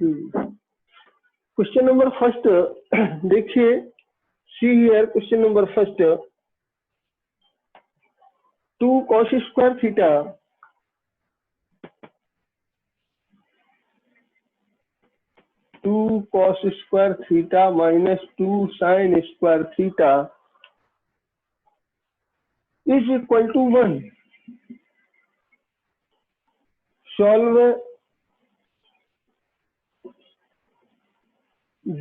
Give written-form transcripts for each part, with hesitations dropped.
Question number first देखिए, see here question number first, 2 cos square theta minus 2 sin square theta is equal to 1. Solve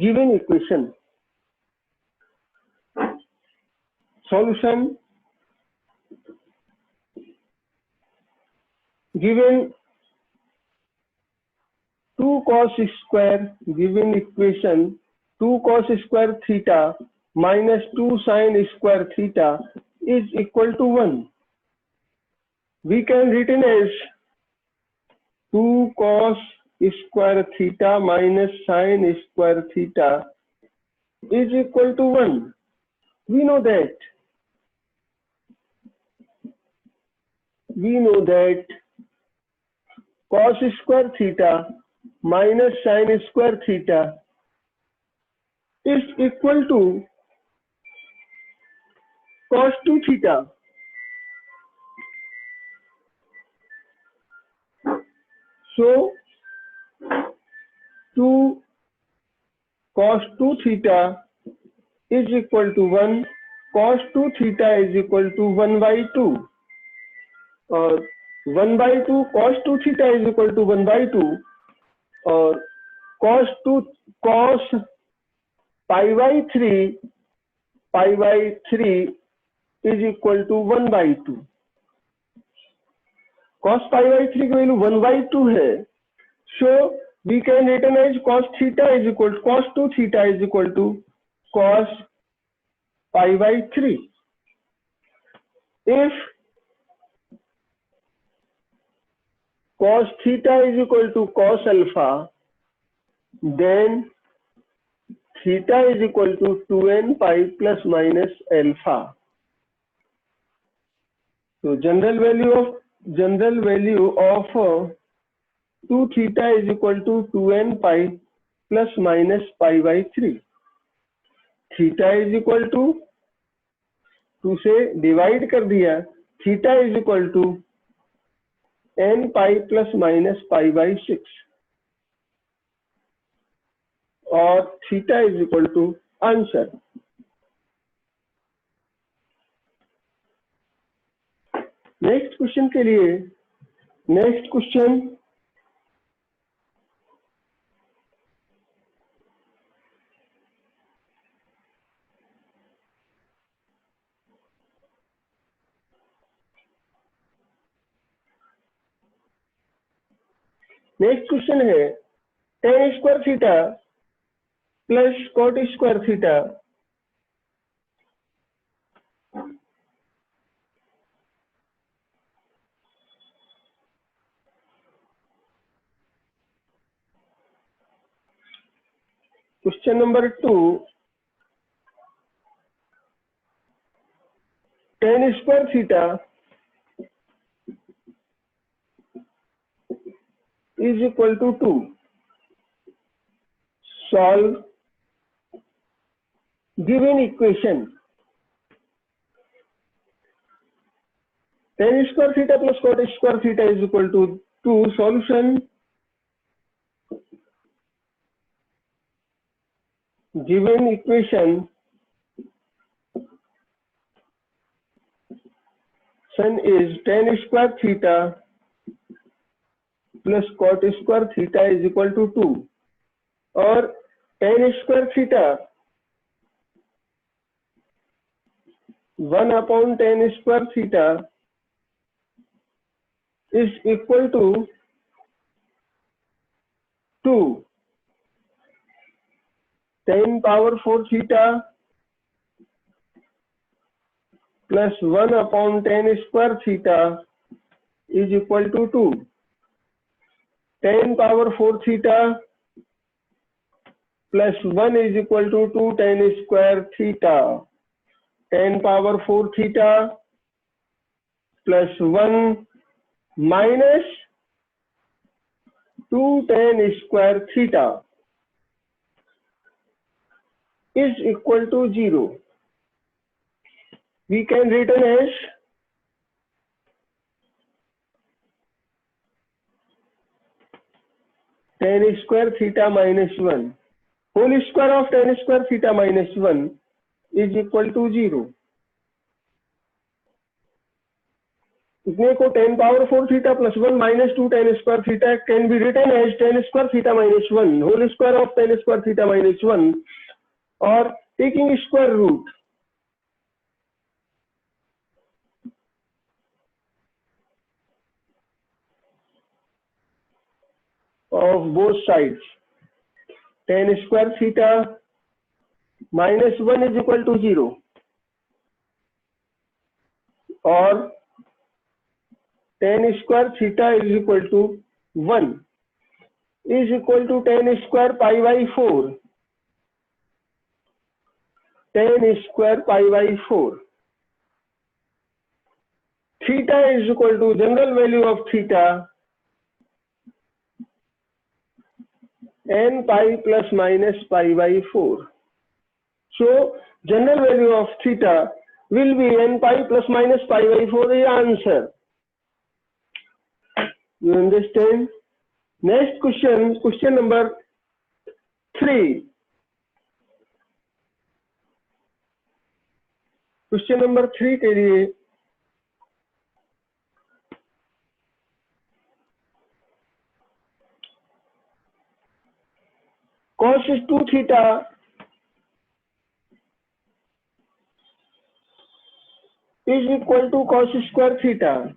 given equation. Solution: given 2 cos square, given equation 2 cos square theta minus 2 sin square theta is equal to 1. We can written as 2 cos square theta minus sin square theta is equal to 1. We know that cos square theta minus sin square theta is equal to cos 2 theta. So 2 cos 2 theta is equal to 1. Cos 2 theta is equal to 1 by 2. और 1 by 2 cos 2 theta is equal to 1 by 2. और cos pi by 3 is equal to 1 by 2. Cos pi by 3 की value 1 by 2 है. So we can written as cos 2 theta is equal to cos pi by 3. If cos theta is equal to cos alpha, then theta is equal to 2n pi plus minus alpha. So general value of 2 theta is equal to 2n pi plus minus pi by 3. Theta is equal to 2 से divide कर दिया, theta is equal to n pi plus minus pi by 6 और theta is equal to answer. Next question के लिए, next question है tan square theta plus cot square theta question number 2, tan square theta is equal to 2. Solve given equation. Tan square theta plus cot square theta is equal to 2. Solution: given equation is tan square theta plus cot square theta is equal to 2 और tan square theta 1 upon tan square theta is equal to 2. tan power 4 theta plus 1 upon tan square theta is equal to 2. tan power 4 theta plus 1 is equal to 2 tan square theta. tan power 4 theta plus 1 minus 2 tan square theta is equal to 0. We can written as tan square theta minus 1 whole square of tan square theta minus 1 is equal to 0. इतने को tan power 4 theta plus 1 minus 2 tan square theta can be written as tan square theta minus 1 whole square of tan square theta minus 1, or taking square root of both sides. Tan square theta minus 1 is equal to 0, or tan square theta is equal to 1 is equal to tan square pi by 4. Tan square pi by 4. Theta is equal to general value of theta n pi plus minus pi by 4. So general value of theta will be n pi plus minus pi by 4 is answer. You understand? Next question, question number 3. Question number 3 के लिए cos 2 theta is equal to cos square theta.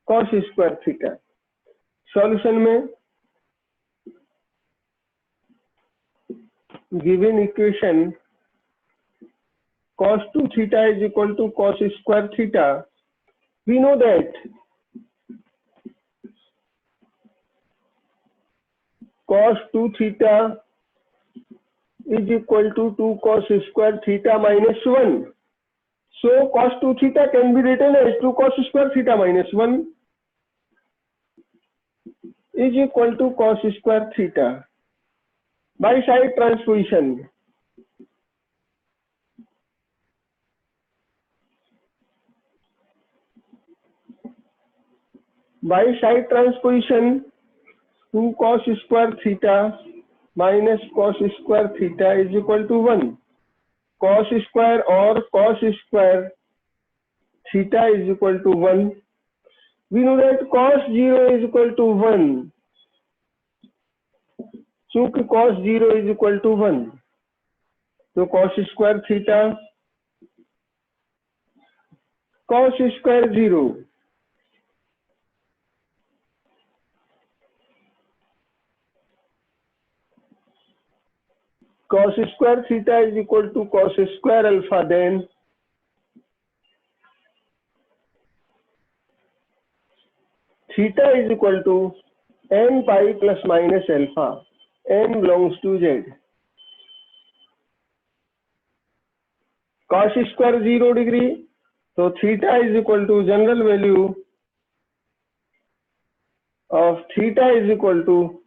Cos square theta. Solution में given equation cos 2 theta is equal to cos square theta. We know that cos 2 theta is equal to 2 cos square theta minus 1. So cos 2 theta can be written as 2 cos square theta minus 1 is equal to cos square theta by side transposition. By side transposition, 2 cos square theta minus cos square theta is equal to 1. Cos square or cos square theta is equal to 1. We know that cos 0 is equal to 1. चूंकि cos 0 is equal to 1, तो cos square theta cos square 0 cos square theta is equal to cos square alpha, then theta is equal to n pi plus minus alpha. N belongs to Z. Cos square 0 degree, so theta is equal to general value of theta is equal to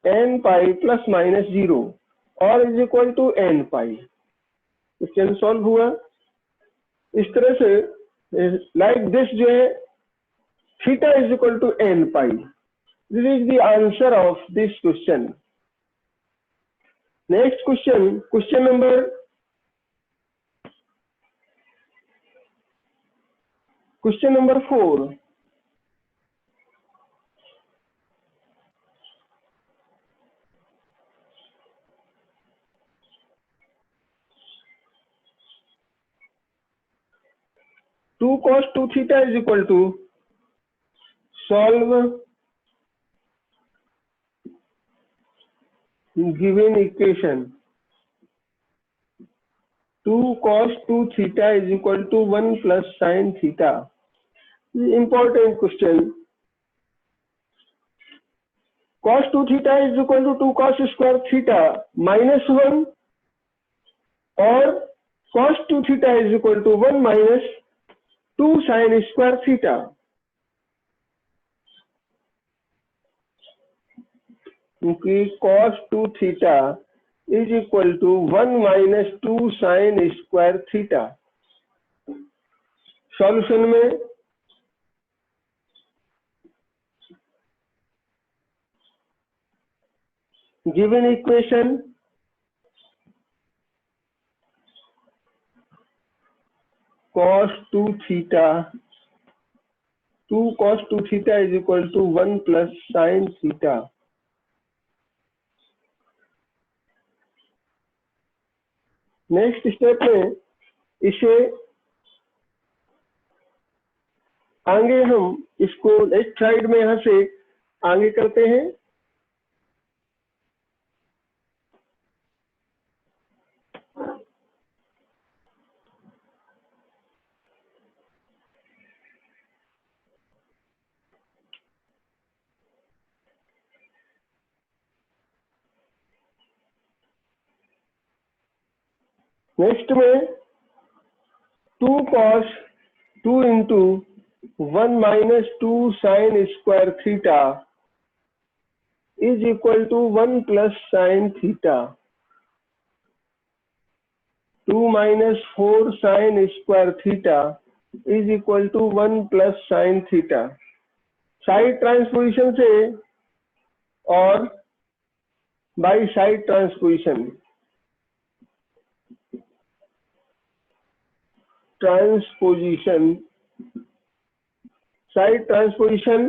n pi plus minus 0 or is equal to n pi. Question solve हुआ. इस तरह से like this जो है theta is equal to n pi. This is the answer of this question. Next question, question number 4. Two cos 2 theta is equal to solve given equation. 2 cos 2 theta is equal to 1 plus sin theta. Important question. Cos 2 theta is equal to 2 cos square theta minus 1 or cos 2 theta is equal to 1 minus 2 sin square theta. क्योंकि cos 2 theta is equal to 1 minus 2 sine square theta. Solution में given equation cos 2 theta 2 cos 2 theta is equal to 1 plus sine theta. Next step में इसे आगे हम इसको left side में यहां से आगे करते हैं। नेक्स्ट में 2 cos 2 into 1 minus 2 sine square theta is equal to 1 plus sine theta. 2 minus 4 sine square theta is equal to 1 plus sine theta. Side transposition से और by side transposition side transposition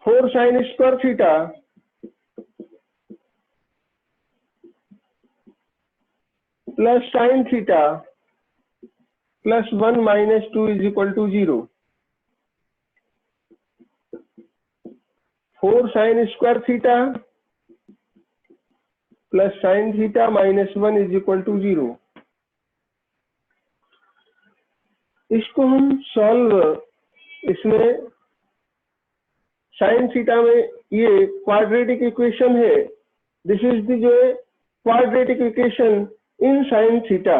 4 sine square theta plus sine theta plus 1 minus 2 is equal to 0। 4 sine square theta plus sine theta minus 1 is equal to 0। इसको हम solve, इसमें sine theta में ये quadratic equation है। This is the जो है quadratic equation in sine theta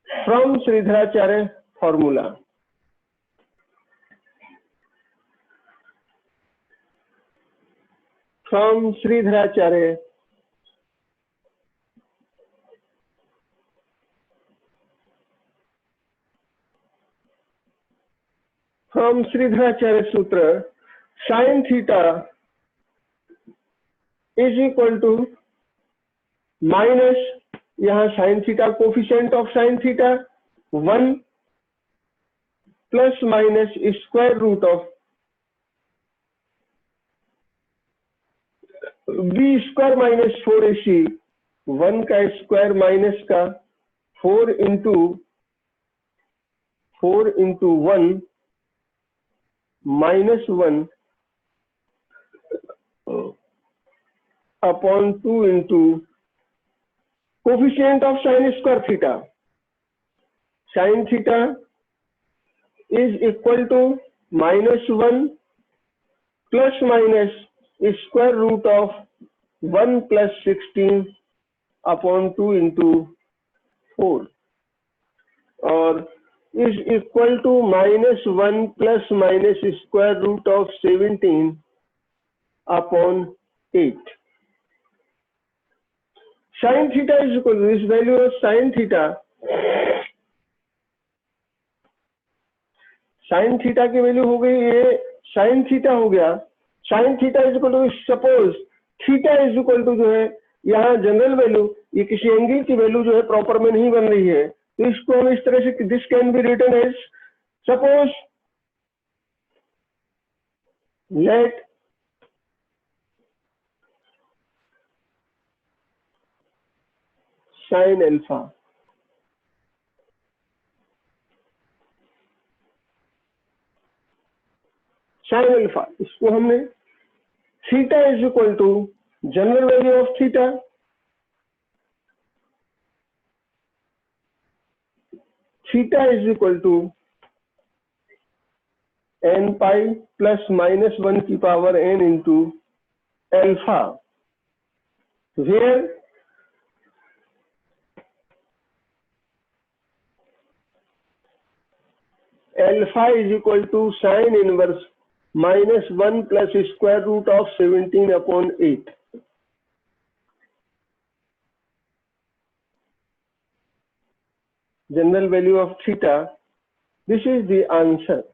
from Shridharacharya formula. From Shridharacharya सूत्र sine theta is equal to minus, यहां sine theta coefficient of sine theta 1 plus minus square root of B square minus 4ac 1 का square minus का 4 into 1 minus 1 upon 2 into coefficient of sine square theta. Sine theta is equal to -1 plus minus square root of 1 plus 16 upon 2 into 4 और is equal to -1 plus minus square root of 17 upon 8. Sin theta is equal to this value of sin theta. sin theta की value हो गई, ये sin theta हो गया। sin theta is equal to, suppose theta is equal to जो है यहाँ general value, ये किसी एंगल की वैल्यू जो है प्रॉपर में नहीं बन रही है, तो इसको हम इस तरह से, this can be written as, suppose let sine alpha इसको हमने theta is equal to general value of theta is equal to n pi plus -1 की power n into alpha, where alpha is equal to sine inverse minus 1 plus square root of 17 upon 8. General value of theta. This is the answer.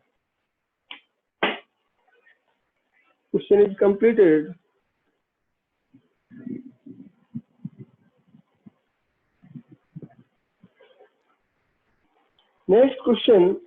Question is completed. Next question.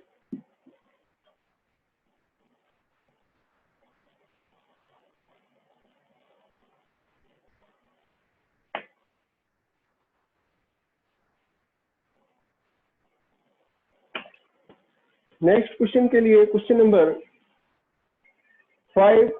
Next question के लिए question number 5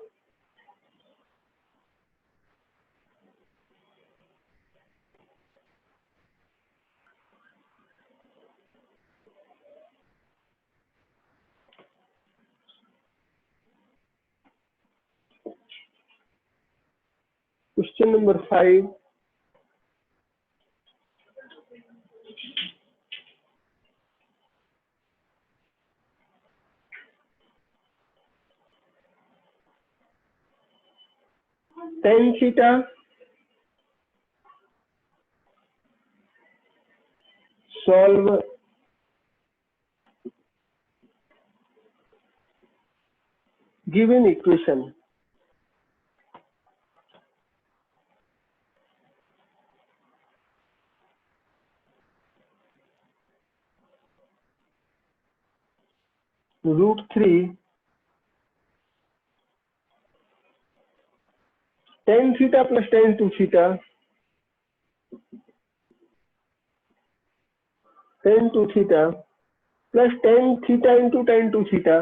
question number 5 tan theta solve given equation. Root 3 tan theta plus tan 2 theta tan 2 theta plus tan theta into tan 2 theta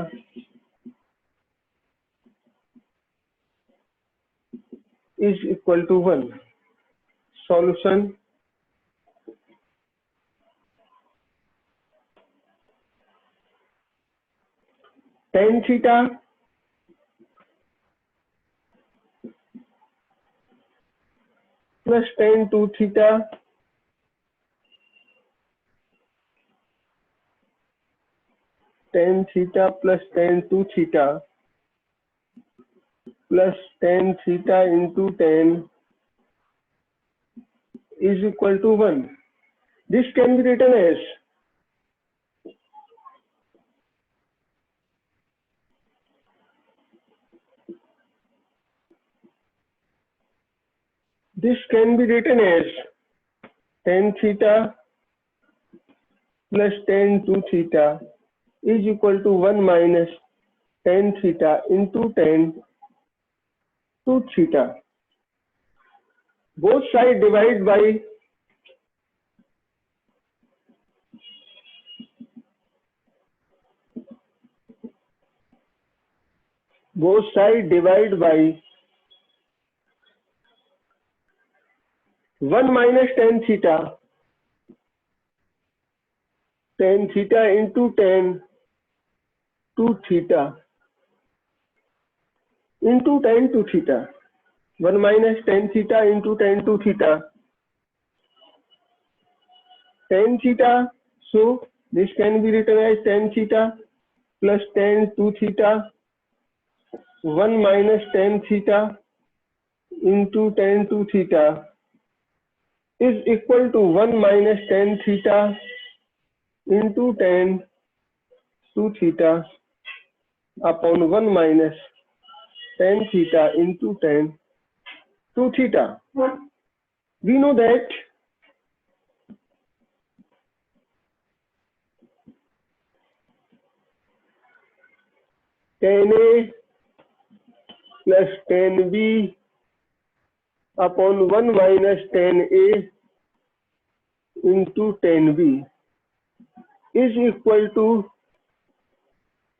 is equal to 1. Solution. Tan theta plus tan 2 theta tan theta plus tan 2 theta plus tan theta into tan is equal to 1. This can be written as tan theta plus tan 2 theta is equal to 1 minus tan theta into tan 2 theta. Both sides divide by both sides divide by 1 minus tan theta into tan 2 theta into tan 2 theta. 1 minus tan theta into tan 2 theta. Tan theta, so this can be written as tan theta plus tan 2 theta 1 minus tan theta into tan 2 theta is equal to 1 minus tan theta into tan 2 theta upon 1 minus tan theta into tan 2 theta. We know that tan A plus tan B upon 1 minus tan A into tan B is equal to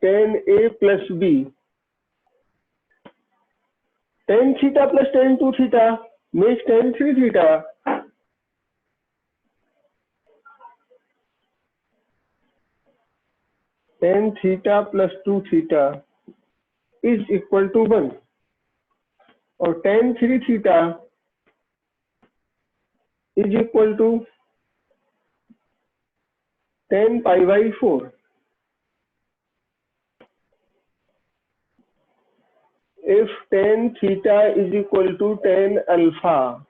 tan A plus B. Tan theta plus tan 2 theta makes tan 3 theta. Tan theta plus 2 theta is equal to 1. Or tan 3 theta is equal to tan pi by 4. if tan theta is equal to tan alpha,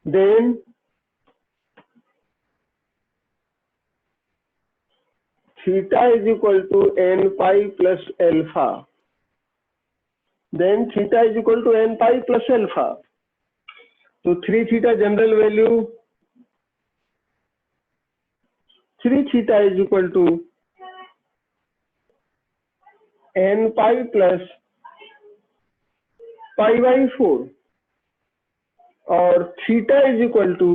then theta is equal to n pi plus alpha. Then theta is equal to n pi plus alpha. So 3 theta general value, 3 theta is equal to n pi plus pi by 4, और theta is equal to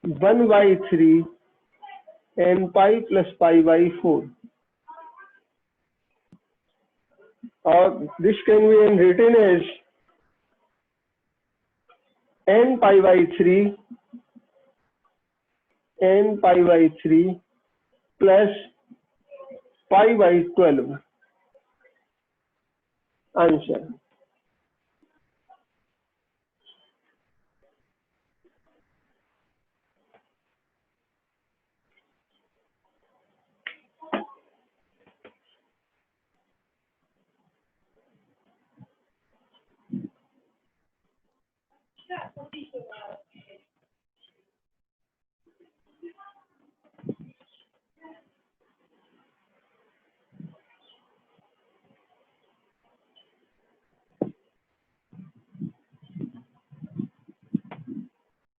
1 by 3 n pi plus pi by 4, or this can be written as n pi by 3 n pi by 3 plus pi by 12. Answer.